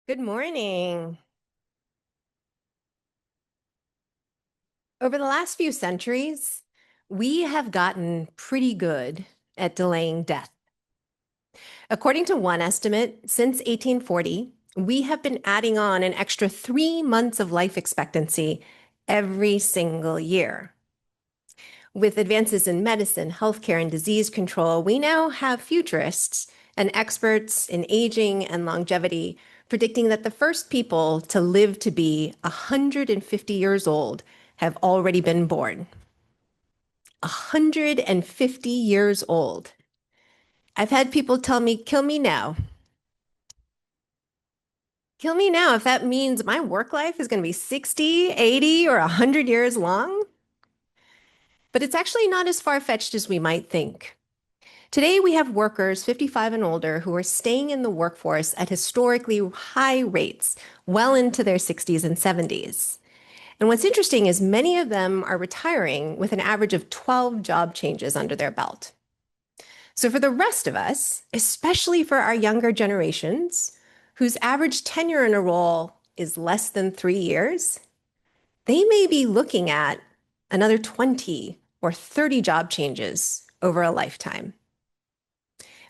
Good morning. Over the last few centuries, we have gotten pretty good at delaying death. According to one estimate, since 1840, we have been adding on an extra 3 months of life expectancy every single year. With advances in medicine, healthcare, and disease control, we now have futurists and experts in aging and longevity predicting that the first people to live to be 150 years old have already been born. 150 years old. I've had people tell me, kill me now. Kill me now if that means my work life is going to be 60, 80, or 100 years long. But it's actually not as far-fetched as we might think. Today, we have workers 55 and older who are staying in the workforce at historically high rates, well into their 60s and 70s. And what's interesting is many of them are retiring with an average of 12 job changes under their belt. So for the rest of us, especially for our younger generations, whose average tenure in a role is less than 3 years, they may be looking at another 20 or 30 job changes over a lifetime.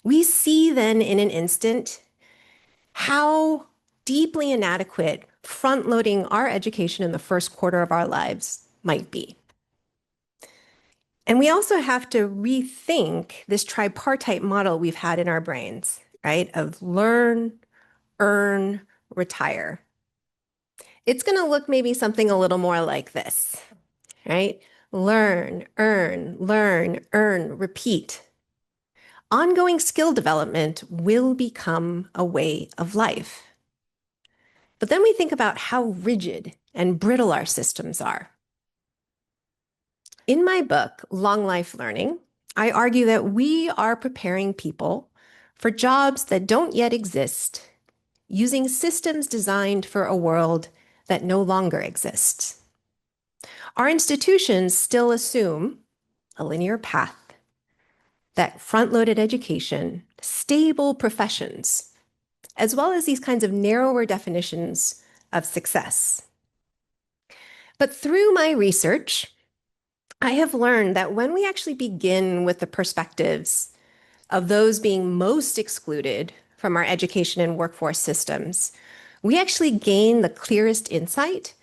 We see then in an instant how deeply inadequate front-loading our education in the first quarter of our lives might be. And we also have to rethink this tripartite model we've had in our brains, right? Of learn, earn, retire. It's going to look maybe something a little more like this, right? Learn, earn, repeat. Ongoing skill development will become a way of life. But then we think about how rigid and brittle our systems are. In my book, Long Life Learning, I argue that we are preparing people for jobs that don't yet exist, using systems designed for a world that no longer exists. Our institutions still assume a linear path, that front-loaded education, stable professions, as well as these kinds of narrower definitions of success. But through my research, I have learned that when we actually begin with the perspectives of those being most excluded from our education and workforce systems, we actually gain the clearest insight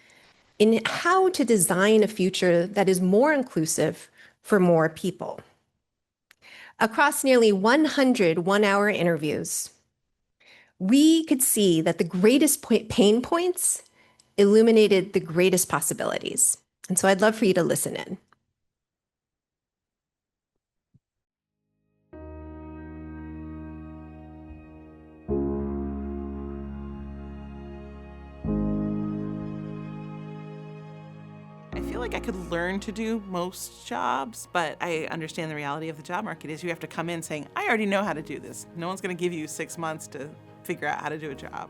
in how to design a future that is more inclusive for more people. Across nearly 100 one-hour interviews, we could see that the greatest pain points illuminated the greatest possibilities. And so I'd love for you to listen in. I feel like I could learn to do most jobs, but I understand the reality of the job market is you have to come in saying, I already know how to do this. No one's going to give you 6 months to figure out how to do a job.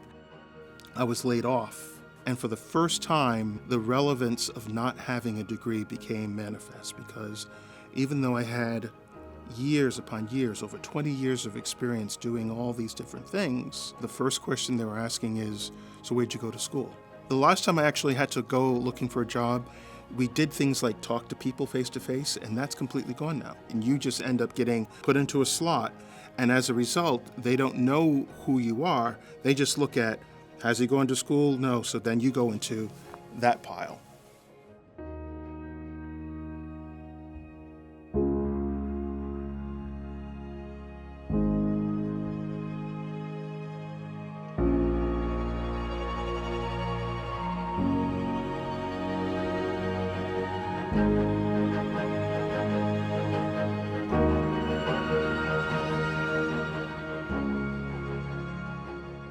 I was laid off, and for the first time, the relevance of not having a degree became manifest because even though I had years upon years, over 20 years of experience doing all these different things, the first question they were asking is, so where'd you go to school? The last time I actually had to go looking for a job, we did things like talk to people face to face, and that's completely gone now. And you just end up getting put into a slot, and as a result, they don't know who you are. They just look at, has he gone to school? No, so then you go into that pile.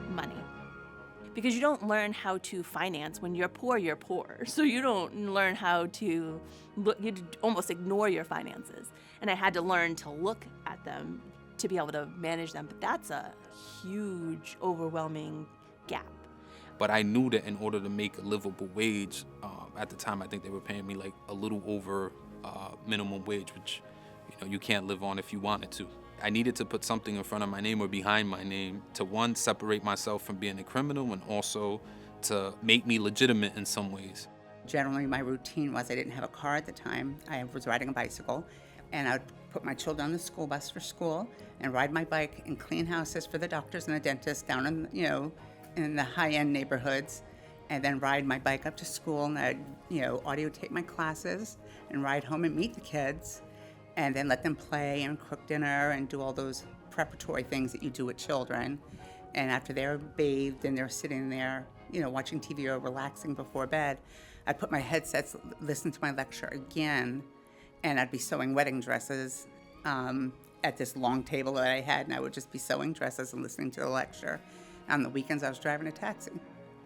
Money. Because you don't learn how to finance when you're poor, you're poor. So you don't learn how to look, you almost ignore your finances. And I had to learn to look at them to be able to manage them. But that's a huge, overwhelming gap. But I knew that in order to make a livable wage, at the time I think they were paying me like a little over minimum wage, which you can't live on if you wanted to. I needed to put something in front of my name or behind my name to, one, separate myself from being a criminal, and also to make me legitimate in some ways. Generally, my routine was I didn't have a car at the time. I was riding a bicycle, and I would put my children on the school bus for school and ride my bike and clean houses for the doctors and the dentists down in, in the high-end neighborhoods, and then ride my bike up to school, and I'd, audio tape my classes and ride home and meet the kids, and then let them play and cook dinner and do all those preparatory things that you do with children. And after they're bathed and they're sitting there, watching TV or relaxing before bed, I'd put my headsets, listen to my lecture again, and I'd be sewing wedding dresses at this long table that I had, and I would just be sewing dresses and listening to the lecture. On the weekends, I was driving a taxi.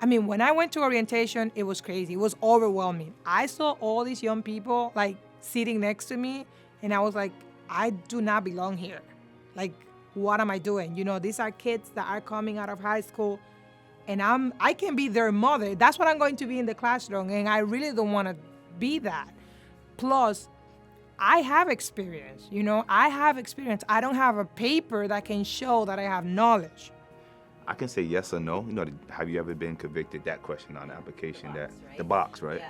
I mean, when I went to orientation, it was crazy. It was overwhelming. I saw all these young people, sitting next to me, and I was like, I do not belong here. What am I doing? These are kids that are coming out of high school, and I can be their mother. That's what I'm going to be in the classroom, and I really don't want to be that. Plus, I have experience, I have experience. I don't have a paper that can show that I have knowledge. I can say yes or no. Have you ever been convicted? That question on the application, the box, right? Yeah.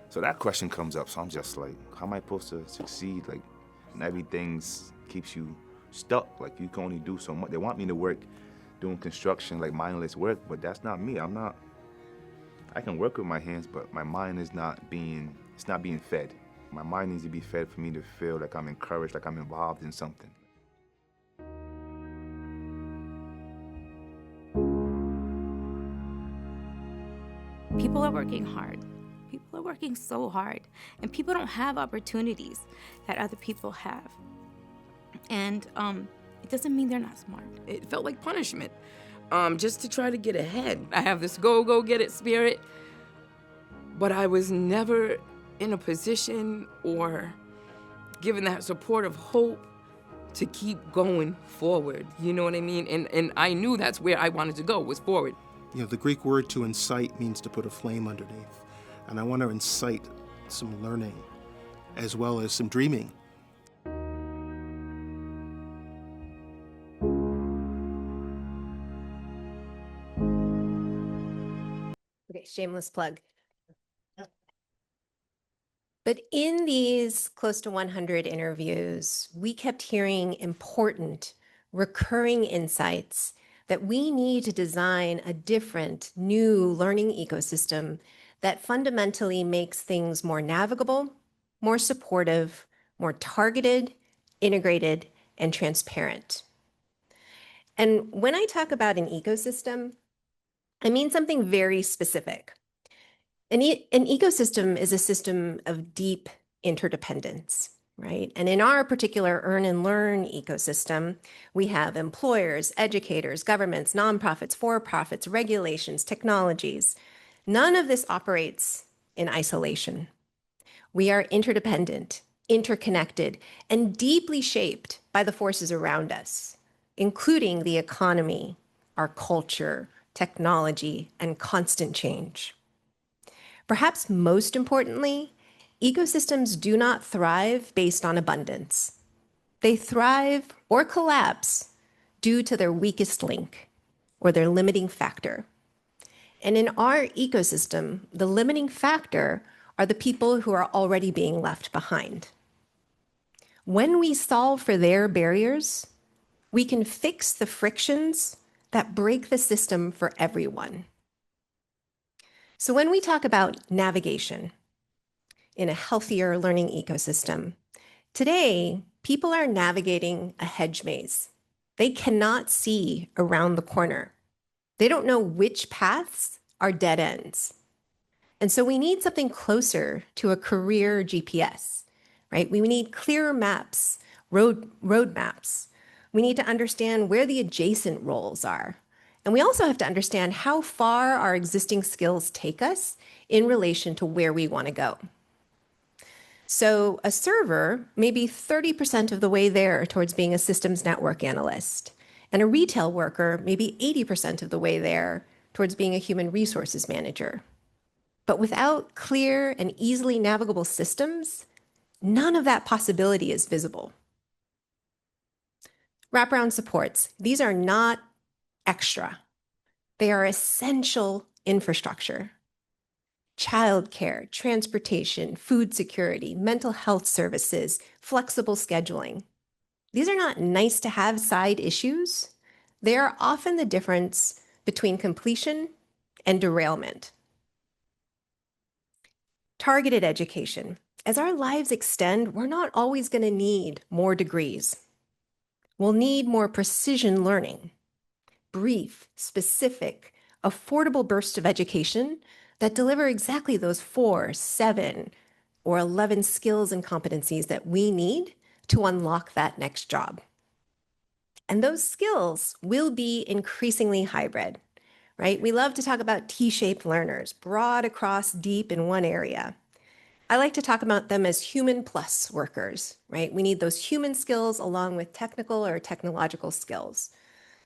So that question comes up, so I'm just like, how am I supposed to succeed? And everything keeps you stuck. You can only do so much. They want me to work doing construction, mindless work, but that's not me. I can work with my hands, but my mind is not being fed. My mind needs to be fed for me to feel like I'm encouraged, like I'm involved in something. People are working hard. People are working so hard, and people don't have opportunities that other people have. And it doesn't mean they're not smart. It felt like punishment, just to try to get ahead. I have this go get it spirit, but I was never in a position or given that supportive hope to keep going forward. You know what I mean? And I knew that's where I wanted to go, was forward. The Greek word to incite means to put a flame underneath. And I want to incite some learning as well as some dreaming. Okay, shameless plug. But in these close to 100 interviews, we kept hearing important, recurring insights that we need to design a different, new learning ecosystem that fundamentally makes things more navigable, more supportive, more targeted, integrated, and transparent. And when I talk about an ecosystem, I mean something very specific. An ecosystem is a system of deep interdependence, right? And in our particular earn and learn ecosystem, we have employers, educators, governments, nonprofits, for-profits, regulations, technologies. None of this operates in isolation. We are interdependent, interconnected, and deeply shaped by the forces around us, including the economy, our culture, technology, and constant change. Perhaps most importantly, ecosystems do not thrive based on abundance. They thrive or collapse due to their weakest link or their limiting factor. And in our ecosystem, the limiting factor are the people who are already being left behind. When we solve for their barriers, we can fix the frictions that break the system for everyone. So when we talk about navigation in a healthier learning ecosystem, today, people are navigating a hedge maze. They cannot see around the corner. They don't know which paths are dead ends. And so we need something closer to a career GPS, right? We need clearer maps, road maps. We need to understand where the adjacent roles are. And we also have to understand how far our existing skills take us in relation to where we want to go. So a server may be 30% of the way there towards being a systems network analyst, and a retail worker may be 80% of the way there towards being a human resources manager. But without clear and easily navigable systems, none of that possibility is visible. Wraparound supports, these are not extra. They are essential infrastructure. Childcare, transportation, food security, mental health services, flexible scheduling. These are not nice to have side issues. They are often the difference between completion and derailment. Targeted education. As our lives extend, we're not always going to need more degrees. We'll need more precision learning, brief, specific, affordable bursts of education that deliver exactly those 4, 7, or 11 skills and competencies that we need to unlock that next job. And those skills will be increasingly hybrid, right? We love to talk about T-shaped learners, broad across, deep in one area. I like to talk about them as human plus workers, right? We need those human skills along with technical or technological skills.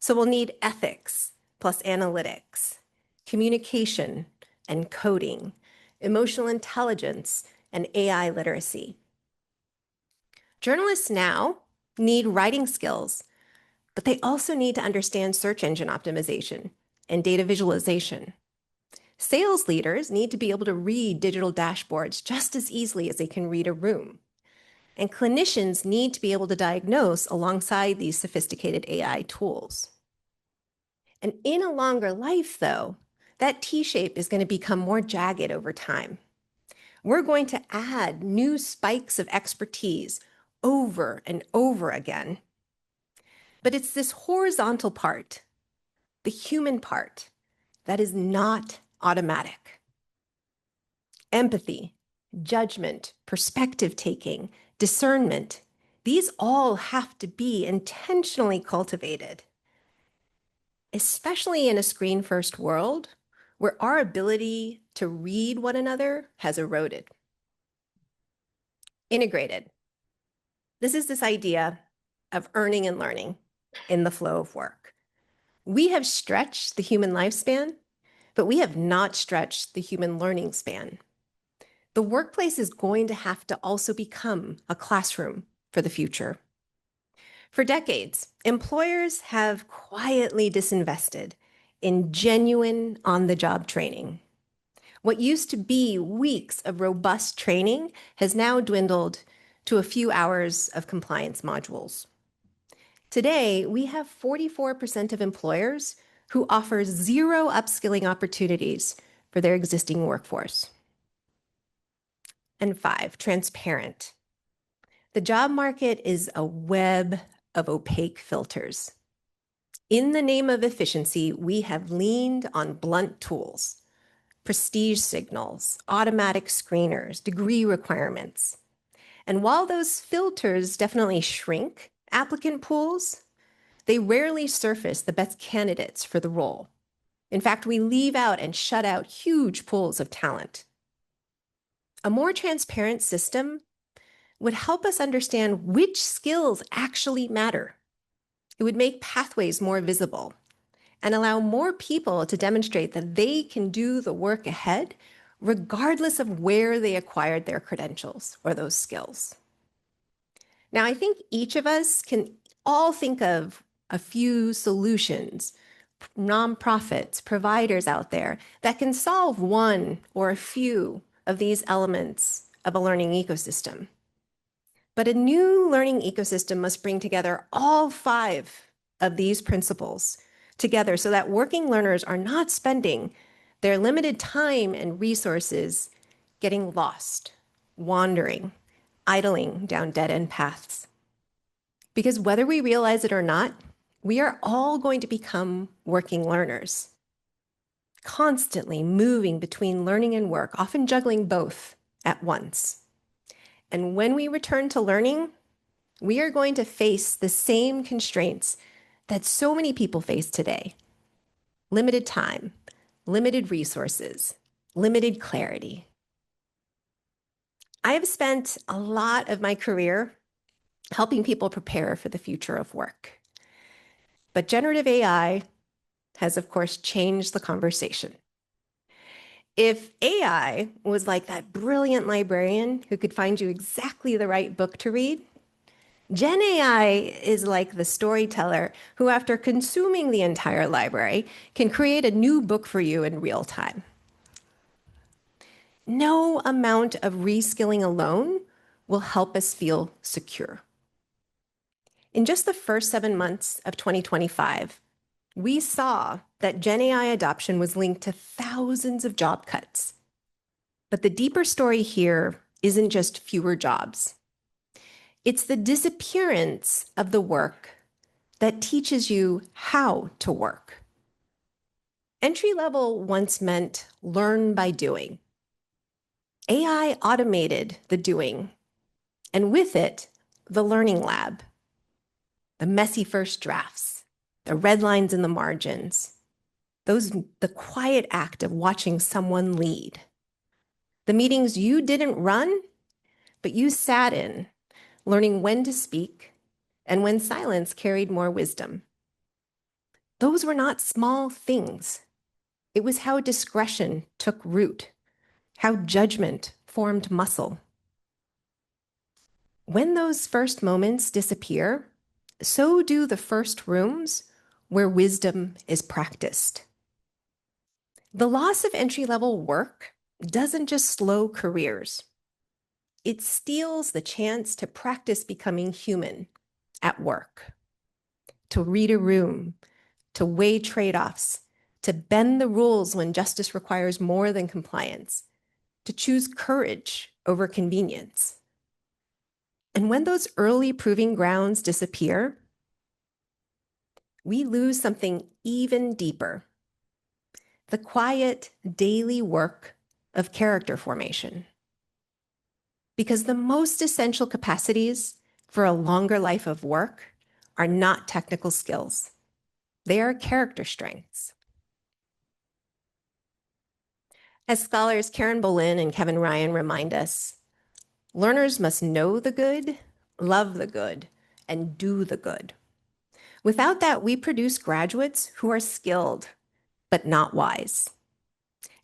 So we'll need ethics plus analytics, communication and coding, emotional intelligence, and AI literacy. Journalists now need writing skills, but they also need to understand search engine optimization and data visualization. Sales leaders need to be able to read digital dashboards just as easily as they can read a room. And clinicians need to be able to diagnose alongside these sophisticated AI tools. And in a longer life, though, that T-shape is going to become more jagged over time. We're going to add new spikes of expertise over and over again. But it's this horizontal part, the human part, that is not automatic. Empathy, judgment, perspective taking, discernment, these all have to be intentionally cultivated, especially in a screen-first world where our ability to read one another has eroded. Integrated. This is this idea of earning and learning in the flow of work. We have stretched the human lifespan, but we have not stretched the human learning span. The workplace is going to have to also become a classroom for the future. For decades, employers have quietly disinvested in genuine on-the-job training. What used to be weeks of robust training has now dwindled to a few hours of compliance modules. Today, we have 44% of employers who offer zero upskilling opportunities for their existing workforce. And 5, transparent. The job market is a web of opaque filters. In the name of efficiency, we have leaned on blunt tools, prestige signals, automatic screeners, degree requirements. And while those filters definitely shrink applicant pools, they rarely surface the best candidates for the role. In fact, we leave out and shut out huge pools of talent. A more transparent system would help us understand which skills actually matter. It would make pathways more visible and allow more people to demonstrate that they can do the work ahead, regardless of where they acquired their credentials or those skills. Now, I think each of us can all think of a few solutions, nonprofits, providers out there that can solve one or a few of these elements of a learning ecosystem. But a new learning ecosystem must bring together all 5 of these principles together so that working learners are not spending their limited time and resources getting lost, wandering, idling down dead-end paths. Because whether we realize it or not, we are all going to become working learners, constantly moving between learning and work, often juggling both at once. And when we return to learning, we are going to face the same constraints that so many people face today. Limited time, limited resources, limited clarity. I have spent a lot of my career helping people prepare for the future of work. But generative AI has, of course, changed the conversation. If AI was like that brilliant librarian who could find you exactly the right book to read, Gen AI is like the storyteller who, after consuming the entire library, can create a new book for you in real time. No amount of reskilling alone will help us feel secure. In just the first 7 months of 2025, we saw that Gen AI adoption was linked to thousands of job cuts. But the deeper story here isn't just fewer jobs. It's the disappearance of the work that teaches you how to work. Entry level once meant learn by doing. AI automated the doing, and with it, the learning lab, the messy first drafts, the red lines in the margins, the quiet act of watching someone lead, the meetings you didn't run, but you sat in, learning when to speak and when silence carried more wisdom. Those were not small things. It was how discretion took root, how judgment formed muscle. When those first moments disappear, so do the first rooms where wisdom is practiced. The loss of entry-level work doesn't just slow careers. It steals the chance to practice becoming human at work, to read a room, to weigh trade-offs, to bend the rules when justice requires more than compliance, to choose courage over convenience. And when those early proving grounds disappear, we lose something even deeper: the quiet daily work of character formation. Because the most essential capacities for a longer life of work are not technical skills. They are character strengths. As scholars Karen Bolin and Kevin Ryan remind us, learners must know the good, love the good, and do the good. Without that, we produce graduates who are skilled, but not wise.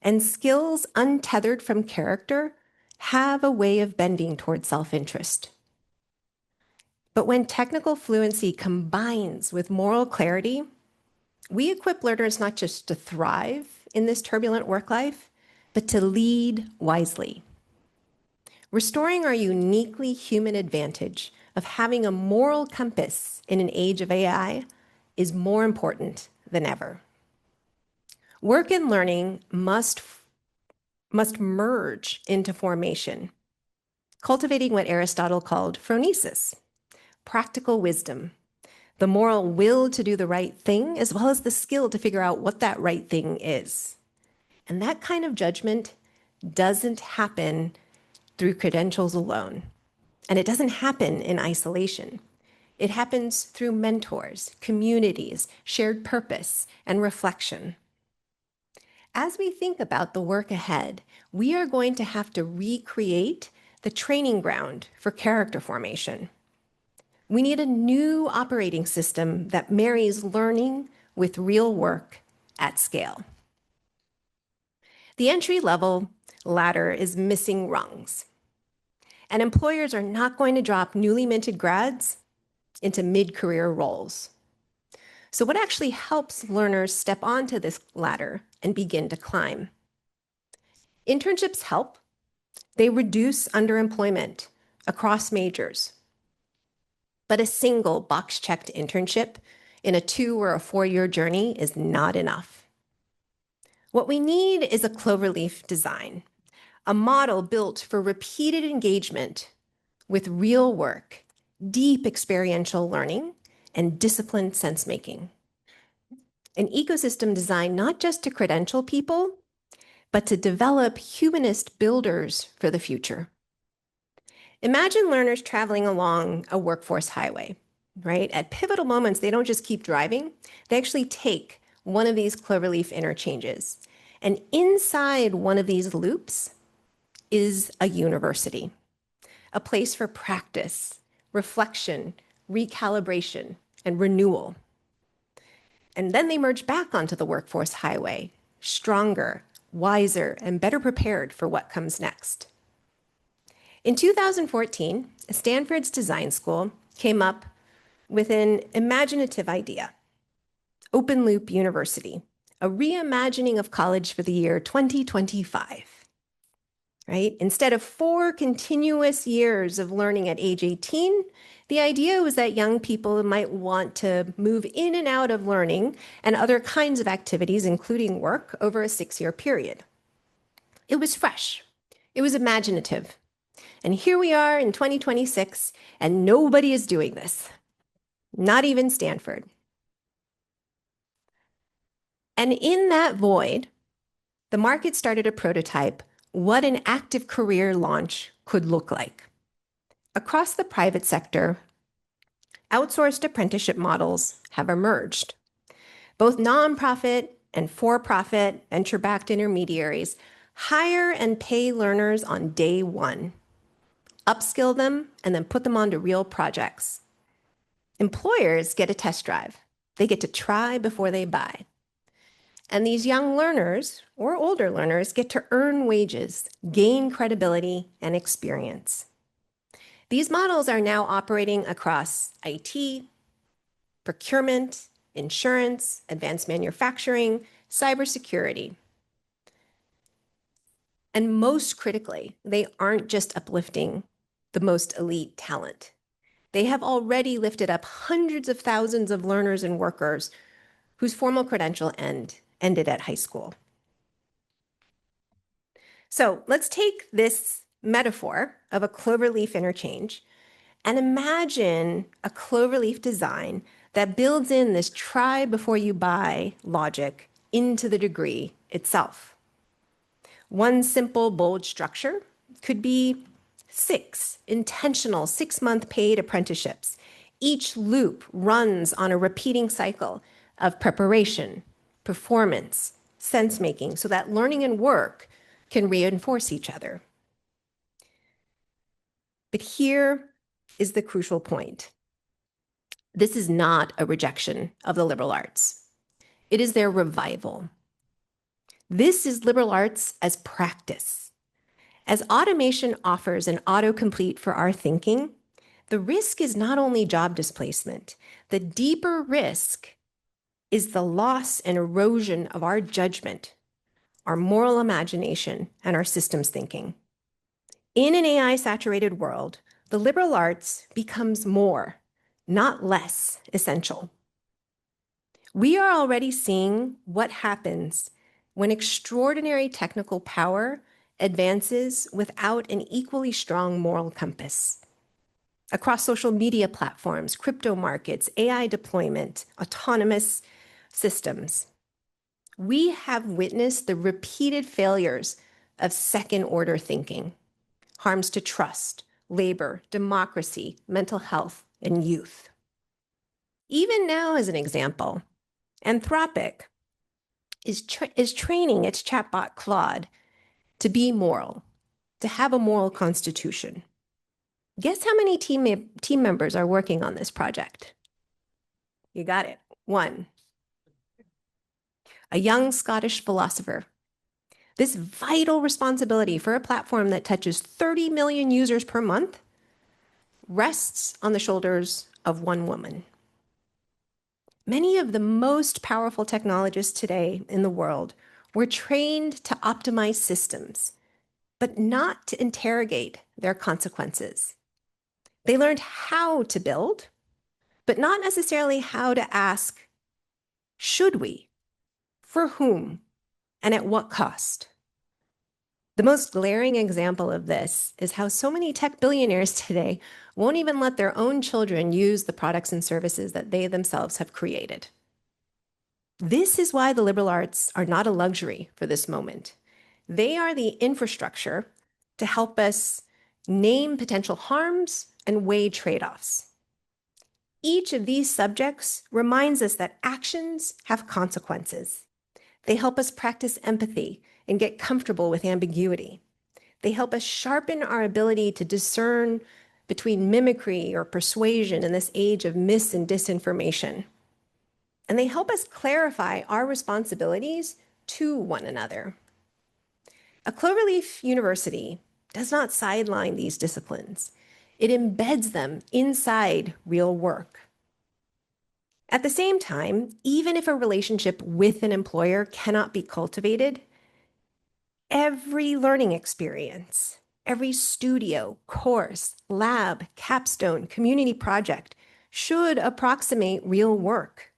And skills untethered from character have a way of bending toward self-interest. But when technical fluency combines with moral clarity, we equip learners not just to thrive in this turbulent work life, but to lead wisely. Restoring our uniquely human advantage of having a moral compass in an age of AI is more important than ever. Work and learning must merge into formation, cultivating what Aristotle called phronesis, practical wisdom, the moral will to do the right thing, as well as the skill to figure out what that right thing is. And that kind of judgment doesn't happen through credentials alone. And it doesn't happen in isolation. It happens through mentors, communities, shared purpose, and reflection. As we think about the work ahead, we are going to have to recreate the training ground for character formation. We need a new operating system that marries learning with real work at scale. The entry-level ladder is missing rungs, and employers are not going to drop newly minted grads into mid-career roles. So what actually helps learners step onto this ladder and begin to climb? Internships help. They reduce underemployment across majors. But a single box-checked internship in a 2 or a 4-year journey is not enough. What we need is a cloverleaf design, a model built for repeated engagement with real work, deep experiential learning, and disciplined sense-making. An ecosystem designed not just to credential people, but to develop humanist builders for the future. Imagine learners traveling along a workforce highway, right? At pivotal moments, they don't just keep driving, they actually take one of these cloverleaf interchanges. And inside one of these loops is a university, a place for practice, reflection, recalibration, and renewal. And then they merge back onto the workforce highway, stronger, wiser, and better prepared for what comes next. In 2014, Stanford's design school came up with an imaginative idea, Open Loop University, a reimagining of college for the year 2025. Right? Instead of 4 continuous years of learning at age 18, the idea was that young people might want to move in and out of learning and other kinds of activities, including work, over a 6-year period. It was fresh. It was imaginative. And here we are in 2026, and nobody is doing this. Not even Stanford. And in that void, the market started to prototype what an active career launch could look like. Across the private sector, outsourced apprenticeship models have emerged. Both nonprofit and for-profit venture-backed intermediaries hire and pay learners on day one, upskill them, and then put them onto real projects. Employers get a test drive. They get to try before they buy. And these young learners or older learners get to earn wages, gain credibility, and experience. These models are now operating across IT, procurement, insurance, advanced manufacturing, cybersecurity. And most critically, they aren't just uplifting the most elite talent. They have already lifted up hundreds of thousands of learners and workers whose formal credential ended at high school. So let's take this metaphor of a cloverleaf interchange and imagine a cloverleaf design that builds in this try before you buy logic into the degree itself. One simple, bold structure could be 6 intentional 6-month paid apprenticeships. Each loop runs on a repeating cycle of preparation, performance, sense-making, so that learning and work can reinforce each other. But here is the crucial point. This is not a rejection of the liberal arts. It is their revival. This is liberal arts as practice. As automation offers an autocomplete for our thinking, the risk is not only job displacement. The deeper risk is the loss and erosion of our judgment, our moral imagination, and our systems thinking. In an AI-saturated world, the liberal arts becomes more, not less, essential. We are already seeing what happens when extraordinary technical power advances without an equally strong moral compass. Across social media platforms, crypto markets, AI deployment, autonomous systems, we have witnessed the repeated failures of second-order thinking, harms to trust, labor, democracy, mental health, and youth. Even now, as an example, Anthropic is training its chatbot Claude to be moral, to have a moral constitution. Guess how many team members are working on this project? You got it, 1. A young Scottish philosopher. This vital responsibility for a platform that touches 30 million users per month rests on the shoulders of 1 woman. Many of the most powerful technologists today in the world were trained to optimize systems, but not to interrogate their consequences. They learned how to build, but not necessarily how to ask, should we? For whom? And at what cost? The most glaring example of this is how so many tech billionaires today won't even let their own children use the products and services that they themselves have created. This is why the liberal arts are not a luxury for this moment. They are the infrastructure to help us name potential harms and weigh trade-offs. Each of these subjects reminds us that actions have consequences. They help us practice empathy and get comfortable with ambiguity. They help us sharpen our ability to discern between mimicry or persuasion in this age of mis and disinformation. And they help us clarify our responsibilities to one another. A Cloverleaf University does not sideline these disciplines. It embeds them inside real work. At the same time, even if a relationship with an employer cannot be cultivated, every learning experience, every studio, course, lab, capstone, community project should approximate real work.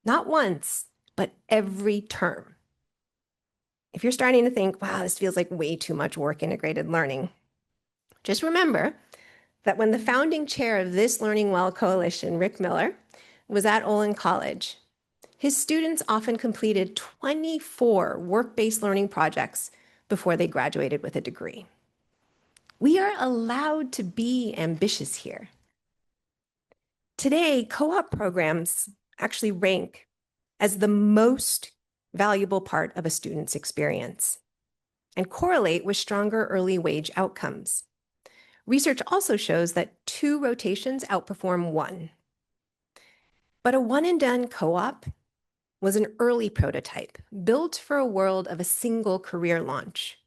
Not once, but every term. If you're starting to think, wow, this feels like way too much work integrated learning, just remember that when the founding chair of this LearningWell Coalition, Rick Miller, was at Olin College, his students often completed 24 work-based learning projects before they graduated with a degree. We are allowed to be ambitious here. Today, co-op programs actually rank as the most valuable part of a student's experience and correlate with stronger early wage outcomes. Research also shows that 2 rotations outperform 1. But a one-and-done co-op was an early prototype built for a world of a single career launch.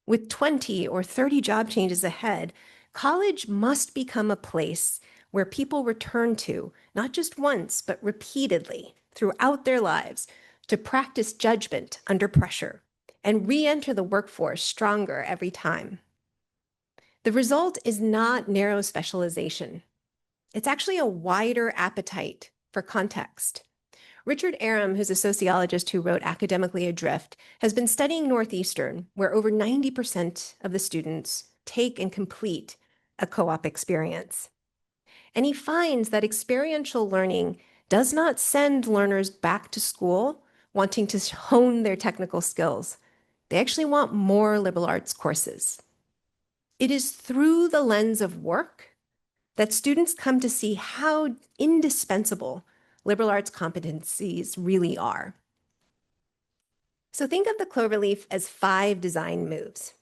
With 20 or 30 job changes ahead, college must become a place where people return to, not just once, but repeatedly throughout their lives, to practice judgment under pressure and re-enter the workforce stronger every time. The result is not narrow specialization. It's actually a wider appetite for context. Richard Aram, who's a sociologist who wrote Academically Adrift, has been studying Northeastern, where over 90% of the students take and complete a co-op experience. And he finds that experiential learning does not send learners back to school wanting to hone their technical skills. They actually want more liberal arts courses. It is through the lens of work that students come to see how indispensable liberal arts competencies really are. So think of the cloverleaf as 5 design moves.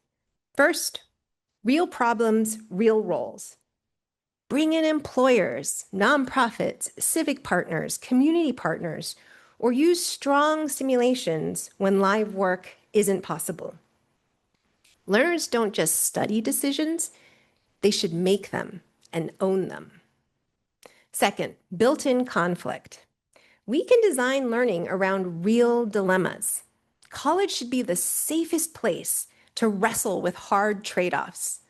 First, real problems, real roles. Bring in employers, nonprofits, civic partners, community partners, or use strong simulations when live work isn't possible. Learners don't just study decisions, they should make them and own them. Second, built-in conflict. We can design learning around real dilemmas. College should be the safest place to wrestle with hard trade-offs,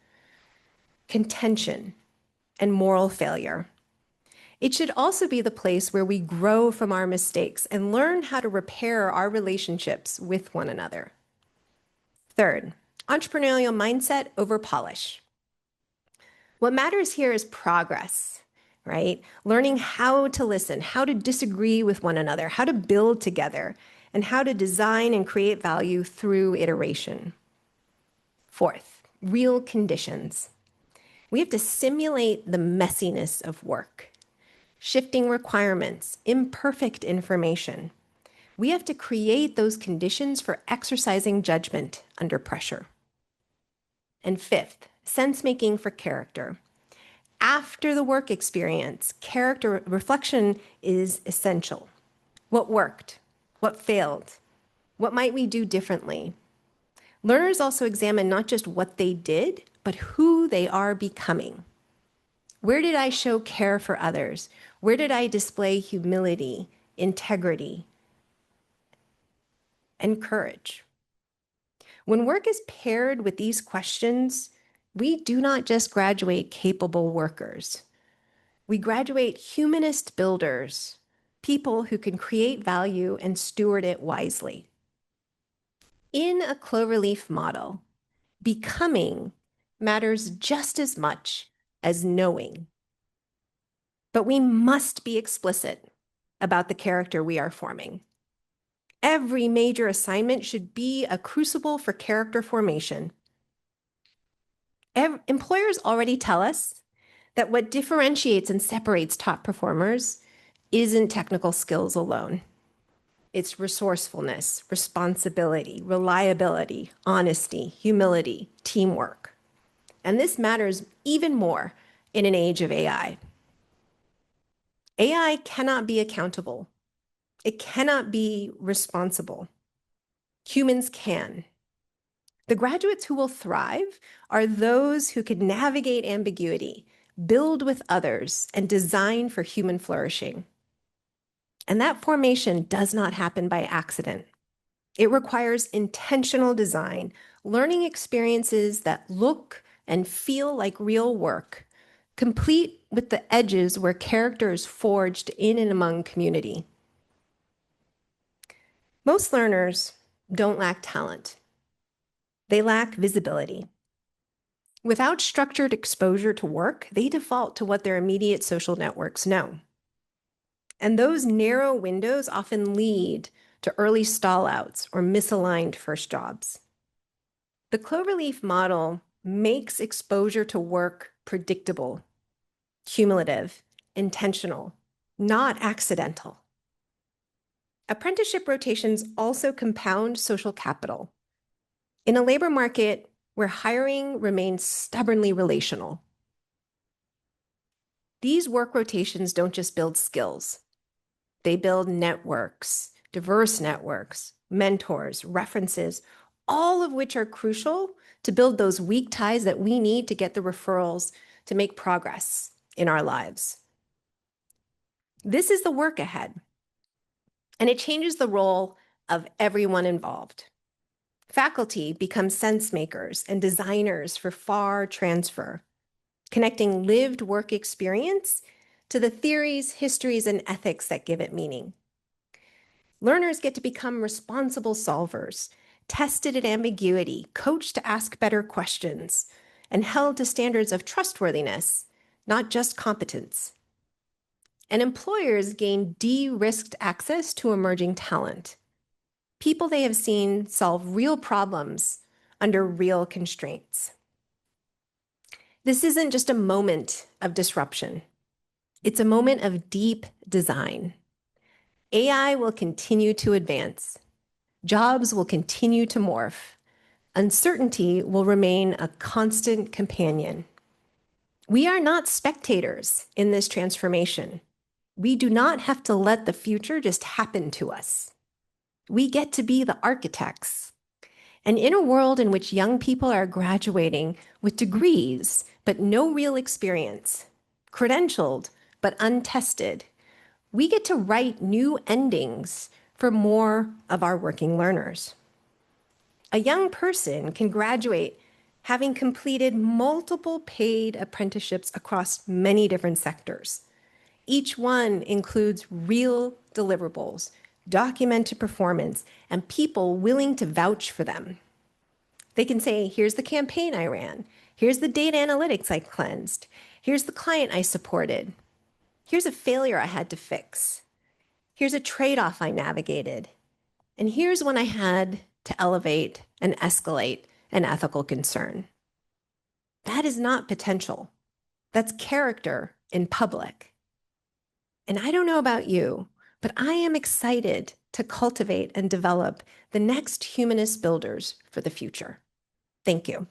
contention, and moral failure. It should also be the place where we grow from our mistakes and learn how to repair our relationships with one another. Third, entrepreneurial mindset over polish. What matters here is progress, right? Learning how to listen, how to disagree with one another, how to build together, and how to design and create value through iteration. Fourth, real conditions. We have to simulate the messiness of work, shifting requirements, imperfect information. We have to create those conditions for exercising judgment under pressure. And fifth, sense-making for character. After the work experience, character reflection is essential. What worked? What failed? What might we do differently? Learners also examine not just what they did, but who they are becoming. Where did I show care for others? Where did I display humility, integrity, and courage? When work is paired with these questions, we do not just graduate capable workers. We graduate humanist builders, people who can create value and steward it wisely. In a cloverleaf model, becoming matters just as much as knowing. But we must be explicit about the character we are forming. Every major assignment should be a crucible for character formation. Employers already tell us that what differentiates and separates top performers isn't technical skills alone. It's resourcefulness, responsibility, reliability, honesty, humility, teamwork. And this matters even more in an age of AI. AI cannot be accountable. It cannot be responsible. Humans can. The graduates who will thrive are those who can navigate ambiguity, build with others, and design for human flourishing. And that formation does not happen by accident. It requires intentional design, learning experiences that look and feel like real work, complete with the edges where character is forged in and among community. Most learners don't lack talent. They lack visibility. Without structured exposure to work, they default to what their immediate social networks know. And those narrow windows often lead to early stallouts or misaligned first jobs. The Cloverleaf model makes exposure to work predictable, cumulative, intentional, not accidental. Apprenticeship rotations also compound social capital. In a labor market where hiring remains stubbornly relational, these work rotations don't just build skills. They build networks, diverse networks, mentors, references, all of which are crucial to build those weak ties that we need to get the referrals to make progress in our lives. This is the work ahead, and it changes the role of everyone involved. Faculty become sense makers and designers for FAR transfer, connecting lived work experience to the theories, histories, and ethics that give it meaning. Learners get to become responsible solvers, tested at ambiguity, coached to ask better questions, and held to standards of trustworthiness, not just competence. And employers gain de-risked access to emerging talent, people they have seen solve real problems under real constraints. This isn't just a moment of disruption. It's a moment of deep design. AI will continue to advance. Jobs will continue to morph. Uncertainty will remain a constant companion. We are not spectators in this transformation. We do not have to let the future just happen to us. We get to be the architects. And in a world in which young people are graduating with degrees, but no real experience, credentialed, but untested, we get to write new endings for more of our working learners. A young person can graduate having completed multiple paid apprenticeships across many different sectors. Each one includes real deliverables, documented performance, and people willing to vouch for them. They can say, here's the campaign I ran, here's the data analytics I cleansed, here's the client I supported, here's a failure I had to fix, here's a trade-off I navigated, and here's when I had to elevate and escalate an ethical concern. That is not potential. That's character in public. And I don't know about you, but I am excited to cultivate and develop the next humanist builders for the future. Thank you.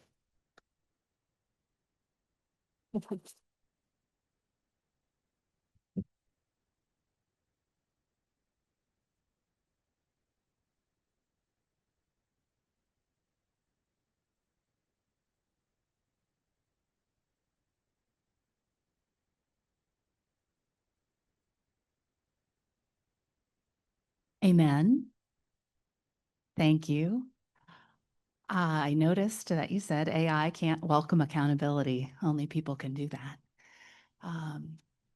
Amen. Thank you. I noticed that you said AI can't welcome accountability. Only people can do that.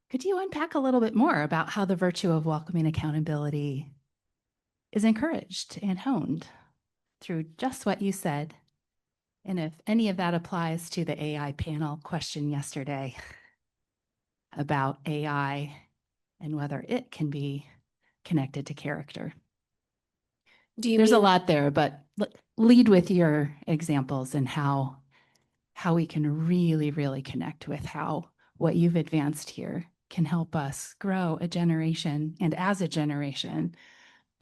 Could you unpack a little bit more about how the virtue of welcoming accountability is encouraged and honed through just what you said? And if any of that applies to the AI panel question yesterday about AI and whether it can be connected to character. There's a lot there, but lead with your examples and how we can really, really connect with how what you've advanced here can help us grow a generation, and as a generation,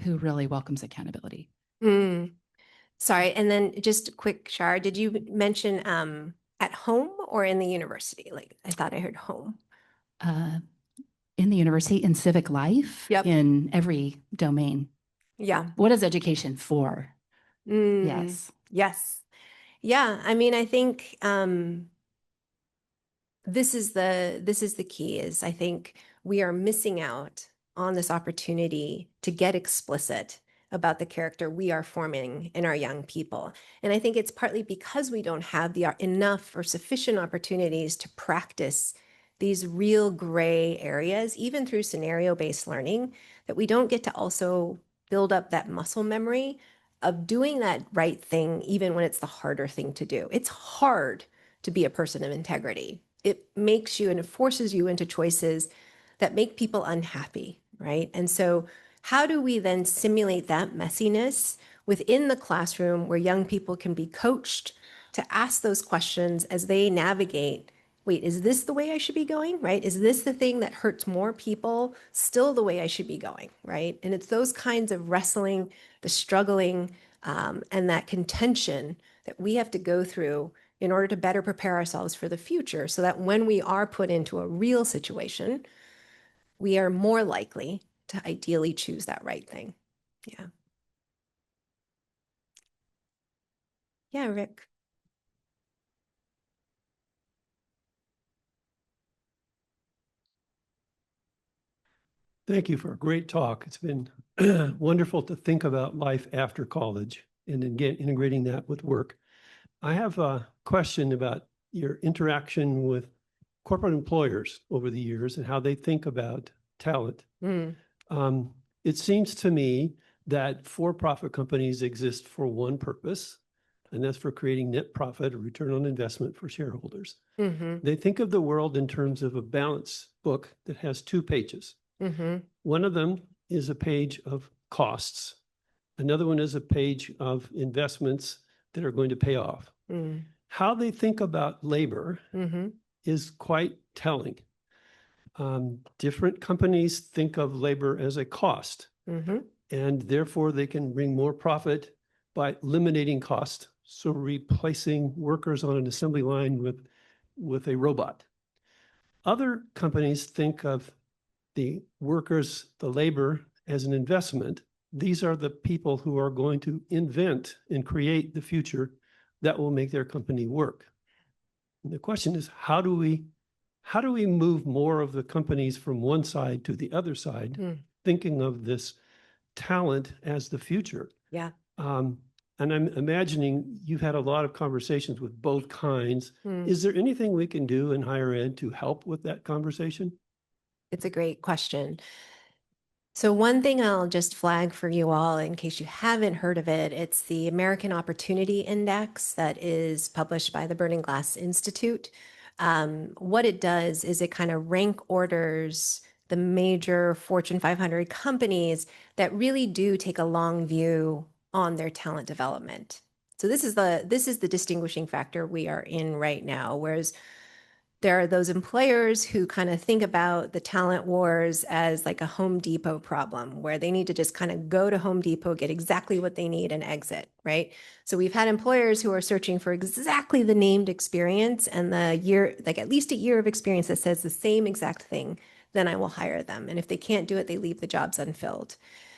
who really welcomes accountability. Sorry, and then just a quick, Shar, did you mention at home or in the university? Like, I thought I heard home. In the university, in civic life, Yep. In every domain. Yeah. What is education for? Yes. Yes. Yeah. I mean, I think this is the key is I think we are missing out on this opportunity to get explicit about the character we are forming in our young people. And I think it's partly because we don't have the enough or sufficient opportunities to practice these real gray areas, even through scenario-based learning, that we don't get to also build up that muscle memory of doing that right thing, even when it's the harder thing to do. It's hard to be a person of integrity. It makes you and it forces you into choices that make people unhappy, right? And so how do we then simulate that messiness within the classroom where young people can be coached to ask those questions as they navigate, wait, is this the way I should be going, right? Is this the thing that hurts more people still the way I should be going, right? And it's those kinds of wrestling, the struggling, and that contention that we have to go through in order to better prepare ourselves for the future so that when we are put into a real situation, we are more likely to ideally choose that right thing. Yeah. Yeah, Rick. Thank you for a great talk. It's been wonderful to think about life after college and again, integrating that with work. I have a question about your interaction with corporate employers over the years and how they think about talent. It seems to me that for-profit companies exist for one purpose, and that's for creating net profit or return on investment for shareholders. They think of the world in terms of a balance book that has 2 pages. One of them is a page of costs. Another one is a page of investments that are going to pay off. How they think about labor is quite telling. Different companies think of labor as a cost, and therefore they can bring more profit by eliminating cost, so replacing workers on an assembly line with a robot. Other companies think of the workers, the labor, as an investment. These are the people who are going to invent and create the future that will make their company work. And the question is, how do we move more of the companies from one side to the other side, thinking of this talent as the future? Yeah. And I'm imagining you've had a lot of conversations with both kinds. Is there anything we can do in higher ed to help with that conversation? It's a great question. So one thing I'll just flag for you all, in case you haven't heard of it, it's the American Opportunity Index that is published by the Burning Glass Institute. What it does is it kind of rank orders the major Fortune 500 companies that really do take a long view on their talent development. So this is the distinguishing factor we are in right now, whereas there are those employers who kind of think about the talent wars as like a Home Depot problem, where they need to just kind of go to Home Depot, get exactly what they need and exit, right? So we've had employers who are searching for exactly the named experience and the year, like at least a year of experience that says the same exact thing, then I will hire them. And if they can't do it, they leave the jobs unfilled.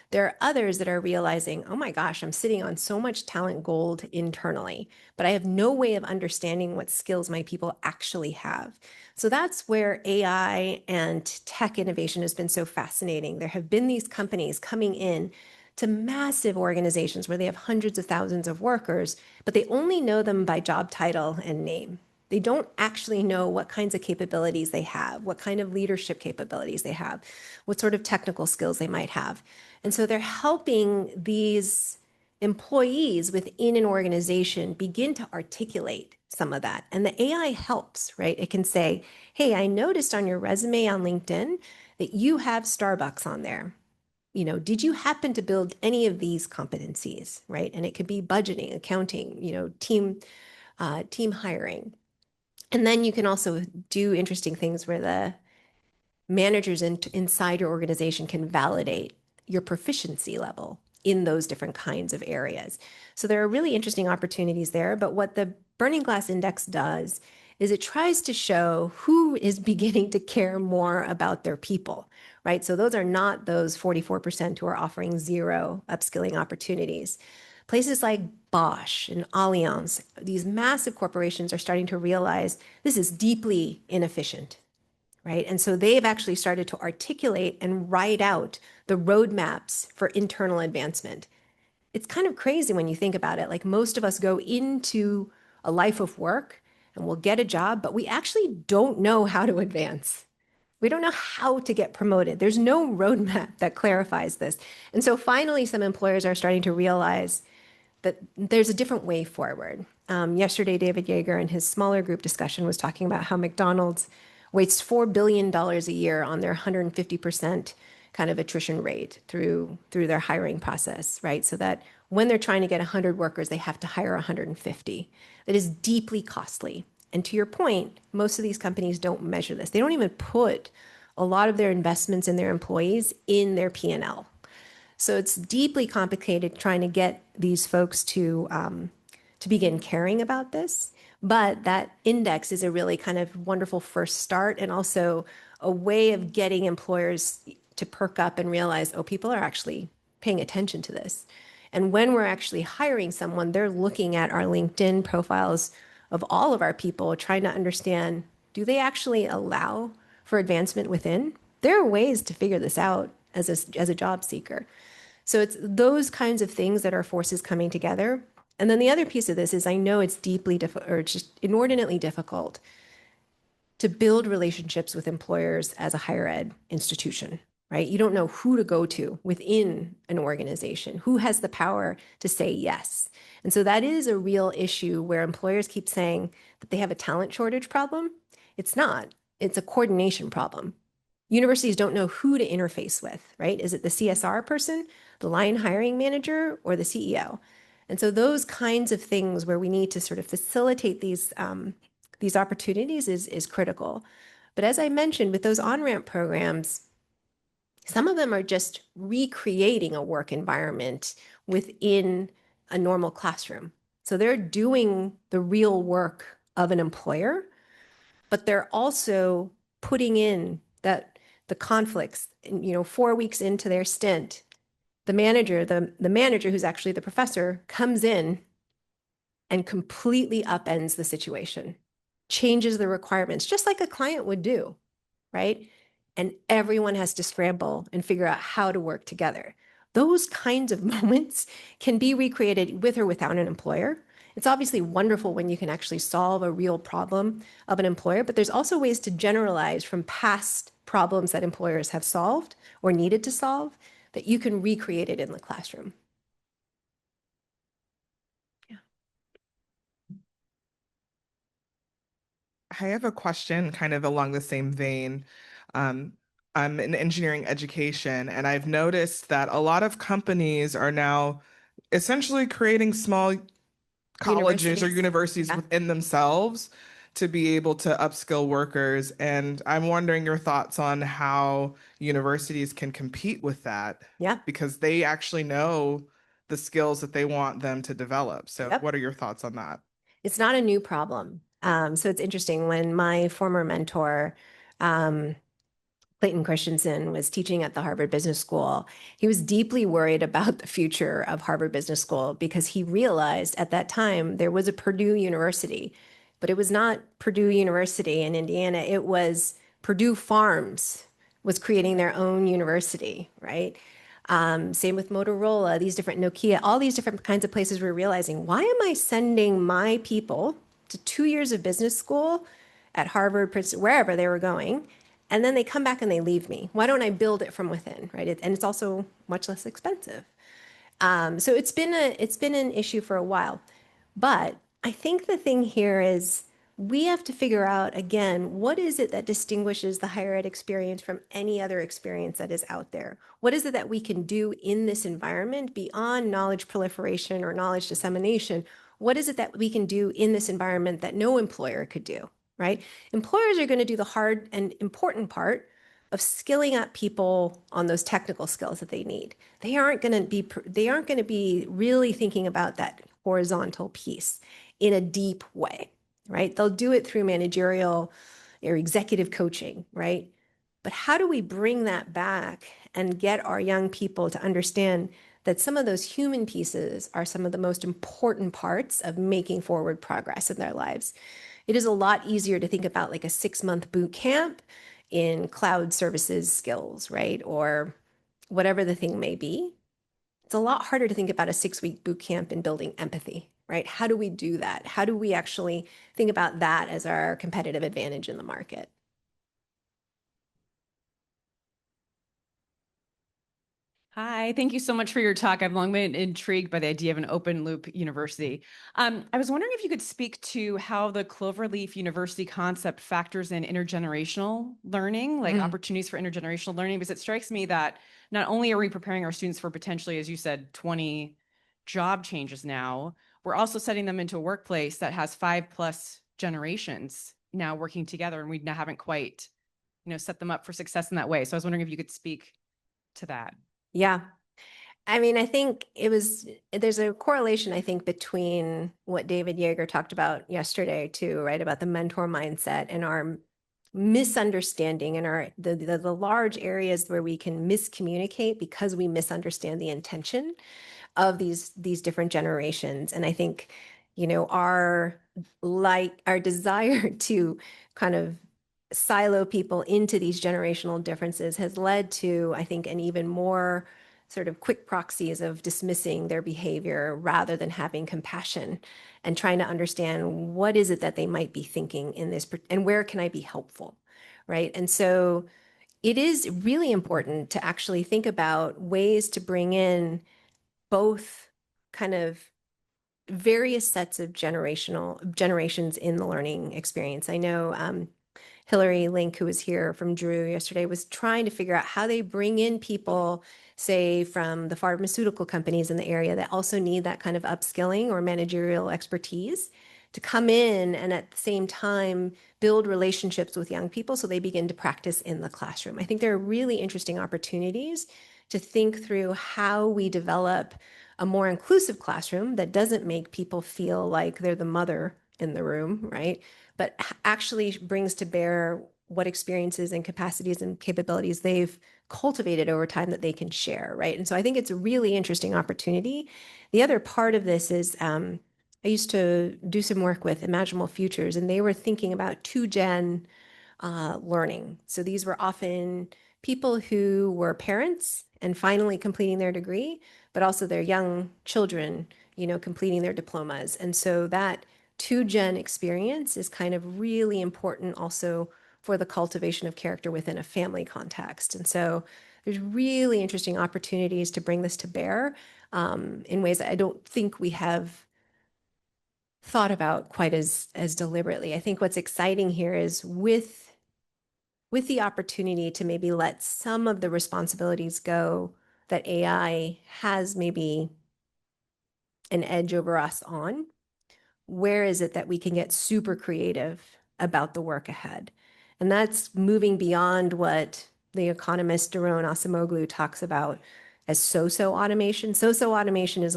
There are others that are realizing, oh my gosh, I'm sitting on so much talent gold internally, but I have no way of understanding what skills my people actually have. So that's where AI and tech innovation has been so fascinating. There have been these companies coming in to massive organizations where they have hundreds of thousands of workers, but they only know them by job title and name. They don't actually know what kinds of capabilities they have, what kind of leadership capabilities they have, what sort of technical skills they might have. And so they're helping these employees within an organization begin to articulate some of that. And the AI helps, right? It can say, hey, I noticed on your resume on LinkedIn that you have Starbucks on there. You know, did you happen to build any of these competencies, right? And it could be budgeting, accounting, you know, team hiring. And then you can also do interesting things where the managers inside your organization can validate your proficiency level in those different kinds of areas. So there are really interesting opportunities there. But what the Burning Glass Index does is it tries to show who is beginning to care more about their people, right? So those are not those 44% who are offering zero upskilling opportunities. Places like Bosch and Allianz, these massive corporations are starting to realize this is deeply inefficient, right? And so they've actually started to articulate and write out the roadmaps for internal advancement. It's kind of crazy when you think about it. Like most of us go into a life of work and we'll get a job, but we actually don't know how to advance. We don't know how to get promoted. There's no roadmap that clarifies this. And so finally, some employers are starting to realize that there's a different way forward. Yesterday, David Yeager in his smaller group discussion was talking about how McDonald's wastes $4 billion a year on their 150% kind of attrition rate through their hiring process, right? So that when they're trying to get 100 workers, they have to hire 150. That is deeply costly. And to your point, most of these companies don't measure this. They don't even put a lot of their investments in their employees in their P&L. So it's deeply complicated trying to get these folks to begin caring about this. But that index is a really kind of wonderful first start, and also a way of getting employers to perk up and realize, oh, people are actually paying attention to this. And when we're actually hiring someone, they're looking at our LinkedIn profiles of all of our people, trying to understand, do they actually allow for advancement within? There are ways to figure this out as a job seeker. So it's those kinds of things that are forces coming together. And then the other piece of this is I know it's deeply difficult, or just inordinately difficult to build relationships with employers as a higher ed institution, right? You don't know who to go to within an organization, who has the power to say yes. And so that is a real issue where employers keep saying that they have a talent shortage problem. It's not, it's a coordination problem. Universities don't know who to interface with, right? Is it the CSR person, the line hiring manager, or the CEO? And so those kinds of things where we need to sort of facilitate these opportunities is critical. But as I mentioned, with those on-ramp programs, some of them are just recreating a work environment within a normal classroom. So they're doing the real work of an employer, but they're also putting in the conflicts. 4 weeks into their stint, the manager who's actually the professor comes in and completely upends the situation, changes the requirements, just like a client would do, right? And everyone has to scramble and figure out how to work together. Those kinds of moments can be recreated with or without an employer. It's obviously wonderful when you can actually solve a real problem of an employer, but there's also ways to generalize from past problems that employers have solved or needed to solve that you can recreate it in the classroom. I have a question kind of along the same vein. I'm in engineering education, and I've noticed that a lot of companies are now essentially creating small colleges or universities within themselves to be able to upskill workers. And I'm wondering your thoughts on how universities can compete with that. Yeah. Because they actually know the skills that they want them to develop. So Yep. what are your thoughts on that? It's not a new problem. So it's interesting when my former mentor, Clayton Christensen, was teaching at the Harvard Business School. He was deeply worried about the future of Harvard Business School because he realized at that time there was a Purdue University, but it was not Purdue University in Indiana. It was Purdue Farms was creating their own university, right? Same with Motorola, these different Nokia, all these different kinds of places we're realizing, why am I sending my people to 2 years of business school at Harvard, wherever they were going, and then they come back and they leave me? Why don't I build it from within, right? And it's also much less expensive. So it's been an issue for a while. But I think the thing here is we have to figure out, again, what is it that distinguishes the higher ed experience from any other experience that is out there? What is it that we can do in this environment beyond knowledge proliferation or knowledge dissemination? What is it that we can do in this environment that no employer could do, right? Employers are going to do the hard and important part of skilling up people on those technical skills that they need. They aren't going to be really thinking about that horizontal piece in a deep way, right? They'll do it through managerial or executive coaching, right? But how do we bring that back and get our young people to understand that some of those human pieces are some of the most important parts of making forward progress in their lives. It is a lot easier to think about like a 6-month boot camp in cloud services skills, right? Or whatever the thing may be. It's a lot harder to think about a 6-week boot camp in building empathy, right? How do we do that? How do we actually think about that as our competitive advantage in the market? Hi, thank you so much for your talk. I've long been intrigued by the idea of an open loop university. I was wondering if you could speak to how the Cloverleaf University concept factors in intergenerational learning, like opportunities for intergenerational learning, because it strikes me that not only are we preparing our students for potentially, as you said, 20 job changes now, we're also setting them into a workplace that has 5+ generations now working together, and we now haven't quite, set them up for success in that way. So I was wondering if you could speak to that. Yeah. I mean, I think there's a correlation, I think, between what David Yeager talked about yesterday too, right? About the mentor mindset and our misunderstanding and the large areas where we can miscommunicate because we misunderstand the intention of these different generations. And I think, our desire to kind of silo people into these generational differences has led to, I think, an even more sort of quick proxies of dismissing their behavior rather than having compassion and trying to understand what is it that they might be thinking in this and where can I be helpful, right? And so it is really important to actually think about ways to bring in both kind of various sets of generations in the learning experience. I know Hillary Link, who was here from Drew yesterday, was trying to figure out how they bring in people, say, from the pharmaceutical companies in the area that also need that kind of upskilling or managerial expertise to come in and at the same time build relationships with young people so they begin to practice in the classroom. I think there are really interesting opportunities to think through how we develop a more inclusive classroom that doesn't make people feel like they're the mother in the room, right? But actually brings to bear what experiences and capacities and capabilities they've cultivated over time that they can share, right? And so I think it's a really interesting opportunity. The other part of this is I used to do some work with Imaginable Futures, and they were thinking about 2-gen learning. So these were often people who were parents and finally completing their degree, but also their young children, completing their diplomas. And so that 2-gen experience is kind of really important also for the cultivation of character within a family context. And so there's really interesting opportunities to bring this to bear in ways that I don't think we have thought about quite as deliberately. I think what's exciting here is with the opportunity to maybe let some of the responsibilities go that AI has maybe an edge over us on, where is it that we can get super creative about the work ahead? And that's moving beyond what the economist Daron Acemoglu talks about as so-so automation. So-so automation is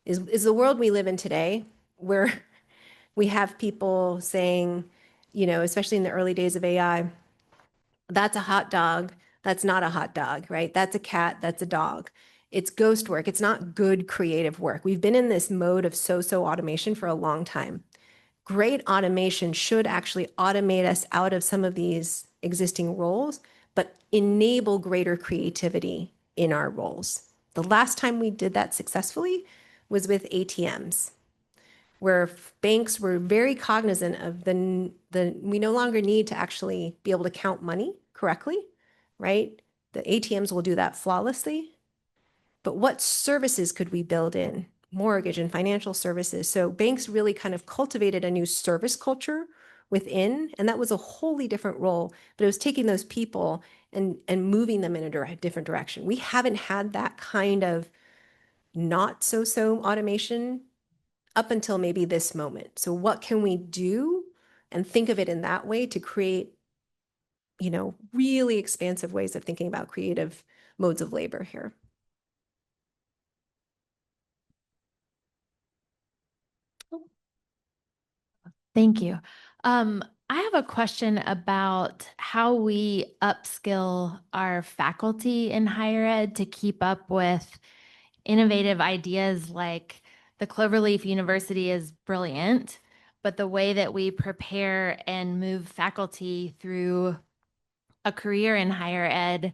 the world we live in today, where we have people saying, especially in the early days of AI, that's a hot dog, that's not a hot dog, right? That's a cat, that's a dog. It's ghost work. It's not good creative work. We've been in this mode of so-so automation for a long time. Great automation should actually automate us out of some of these existing roles, but enable greater creativity in our roles. The last time we did that successfully was with ATMs, where banks were very cognizant of we no longer need to actually be able to count money correctly, right? The ATMs will do that flawlessly. But what services could we build in? Mortgage and financial services. So banks really kind of cultivated a new service culture within, and that was a wholly different role, but it was taking those people and moving them in a different direction. We haven't had that kind of not so automation up until maybe this moment. So what can we do and think of it in that way to create, really expansive ways of thinking about creative modes of labor here? Thank you. I have a question about how we upskill our faculty in higher ed to keep up with, innovative ideas like the Cloverleaf University is brilliant, but the way that we prepare and move faculty through a career in higher ed,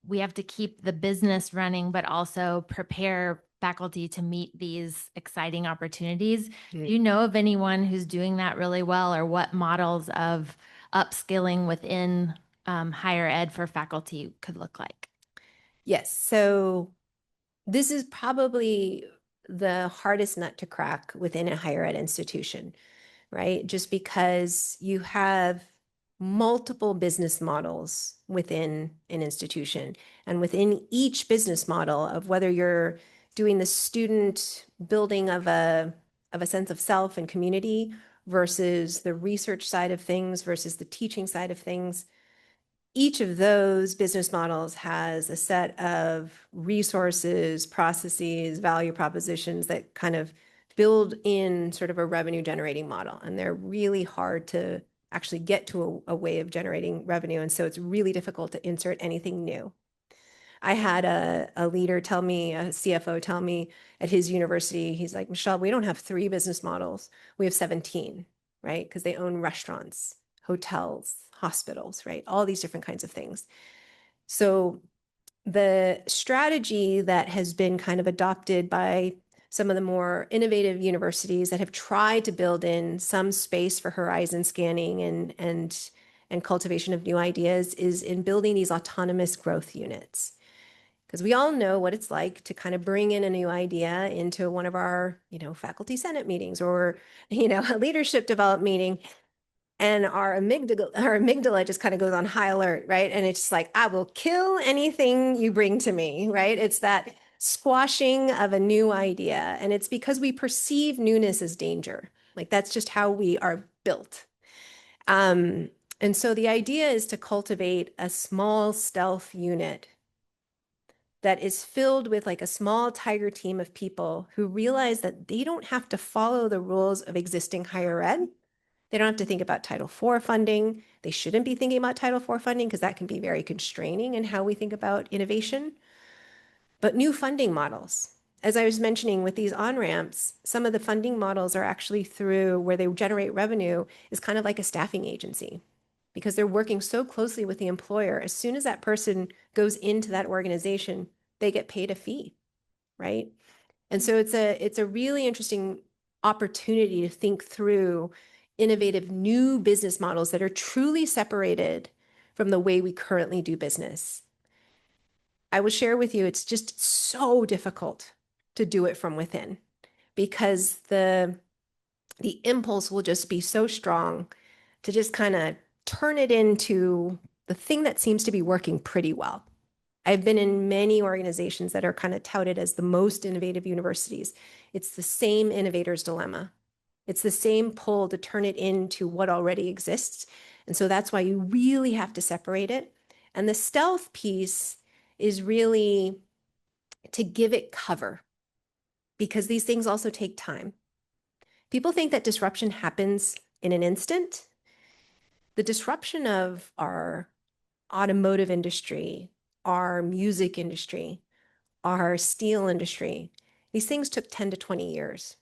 we have to keep the business running, but also prepare faculty to meet these exciting opportunities. Do you know of anyone who's doing that really well, or what models of upskilling within higher ed for faculty could look like? Yes. So this is probably the hardest nut to crack within a higher ed institution, right? Just because you have multiple business models within an institution, and within each business model of whether you're doing the student building of a sense of self and community versus the research side of things versus the teaching side of things, each of those business models has a set of resources, processes, value propositions that kind of build in sort of a revenue generating model. And they're really hard to actually get to a way of generating revenue. And so it's really difficult to insert anything new. I had a leader tell me, a CFO tell me at his university, he's like, Michelle, we don't have 3 business models. We have 17, right? Because they own restaurants, hotels, hospitals, right? All these different kinds of things. So the strategy that has been kind of adopted by some of the more innovative universities that have tried to build in some space for horizon scanning and cultivation of new ideas is in building these autonomous growth units. Because we all know what it's like to kind of bring in a new idea into one of our, faculty senate meetings or, a leadership development meeting. And our amygdala just kind of goes on high alert, right? And it's just like, I will kill anything you bring to me, right? It's that squashing of a new idea. And it's because we perceive newness as danger. Like that's just how we are built. And so the idea is to cultivate a small stealth unit that is filled with like a small tiger team of people who realize that they don't have to follow the rules of existing higher ed. They don't have to think about Title IV funding. They shouldn't be thinking about Title IV funding because that can be very constraining in how we think about innovation. But new funding models. As I was mentioning with these on-ramps, some of the funding models are actually through where they generate revenue is kind of like a staffing agency because they're working so closely with the employer. As soon as that person goes into that organization, they get paid a fee, right? And so it's a really interesting opportunity to think through innovative new business models that are truly separated from the way we currently do business. I will share with you, it's just so difficult to do it from within because the impulse will just be so strong to just kind of turn it into the thing that seems to be working pretty well. I've been in many organizations that are kind of touted as the most innovative universities. It's the same innovator's dilemma. It's the same pull to turn it into what already exists. And so that's why you really have to separate it. And the stealth piece is really to give it cover because these things also take time. People think that disruption happens in an instant. The disruption of our automotive industry, our music industry, our steel industry, these things took 10 to 20 years.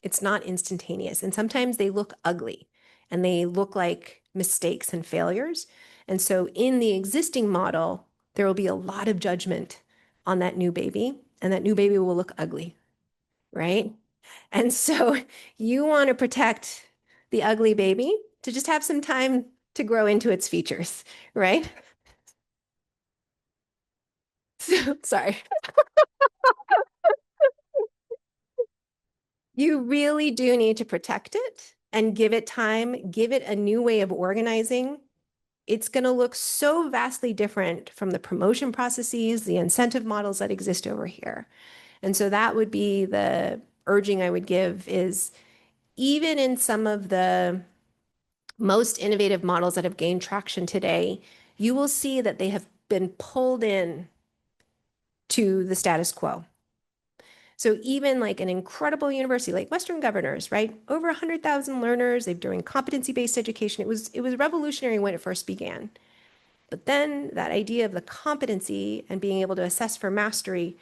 It's not instantaneous. And sometimes they look ugly and they look like mistakes and failures. And so in the existing model, there will be a lot of judgment on that new baby, and that new baby will look ugly, right? And so you want to protect the ugly baby to just have some time to grow into its features, right? So, sorry. You really do need to protect it and give it time, give it a new way of organizing. It's going to look so vastly different from the promotion processes, the incentive models that exist over here. And so that would be the urging I would give is even in some of the most innovative models that have gained traction today, you will see that they have been pulled in to the status quo. So even like an incredible university like Western Governors, right? Over 100,000 learners, they're doing competency-based education. It was revolutionary when it first began. But then that idea of the competency and being able to assess for mastery,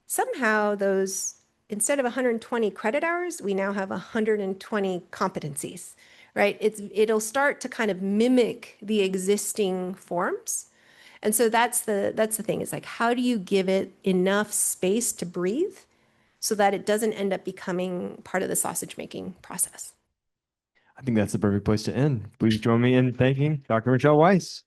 somehow those, instead of 120 credit hours, we now have 120 competencies, right? It'll start to kind of mimic the existing forms. And so that's the thing, is like, how do you give it enough space to breathe so that it doesn't end up becoming part of the sausage making process? I think that's the perfect place to end. Please join me in thanking Dr. Michelle Weise.